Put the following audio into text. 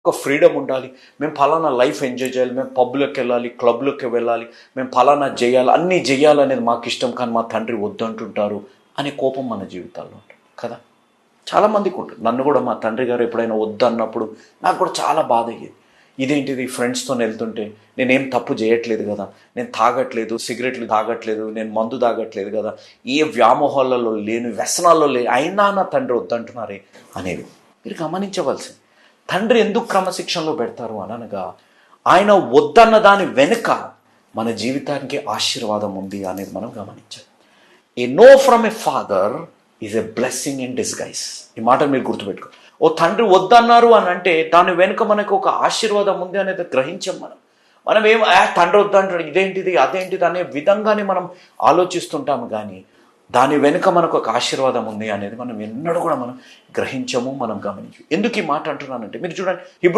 ఒక ఫ్రీడమ్ ఉండాలి. మేము ఫలానా లైఫ్ ఎంజాయ్ చేయాలి, మేము పబ్లోకి వెళ్ళాలి, క్లబ్లోకి వెళ్ళాలి, మేము ఫలానా చేయాలి, అన్నీ చేయాలనేది మాకు ఇష్టం, కానీ మా తండ్రి వద్దంటుంటారు అనే కోపం మన జీవితాల్లో ఉంటుంది కదా. చాలామందికి ఉంటుంది. నన్ను కూడా మా తండ్రి గారు ఎప్పుడైనా వద్దన్నప్పుడు నాకు కూడా చాలా బాధ అయ్యేది. ఇదేంటిది ఫ్రెండ్స్తో వెళ్తుంటే నేనేం తప్పు చేయట్లేదు కదా, నేను తాగట్లేదు, సిగరెట్లు తాగట్లేదు, నేను మందు తాగట్లేదు కదా, ఏ వ్యామోహాలలో లేని, వ్యసనాల్లో అయినా నా తండ్రి వద్దంటున్నారే అనేవి మీరు గమనించవలసింది. తండ్రి ఎందుకు క్రమశిక్షణలో పెడతారు అనగా ఆయన వద్దన్న దాని వెనుక మన జీవితానికి ఆశీర్వాదం ఉంది అనేది మనం గమనించాలి. A no from a father is a blessing in disguise. ఈ మాట మీరు గుర్తుపెట్టుకో. ఓ తండ్రి వద్దన్నారు అని అంటే దాని వెనుక మనకు ఒక ఆశీర్వాదం ఉంది అనేది గ్రహించాం. మనం ఏం తండ్రి వద్దంటాడు, ఇదేంటిది అదేంటిది అనే విధంగానే మనం ఆలోచిస్తుంటాము, కానీ దాని వెనుక మనకు ఒక ఆశీర్వాదం ఉంది అనేది మనం ఎన్నడూ కూడా మనం గ్రహించము, మనం గమనించము. ఎందుకు ఈ మాట అంటున్నానంటే మీరు చూడండి,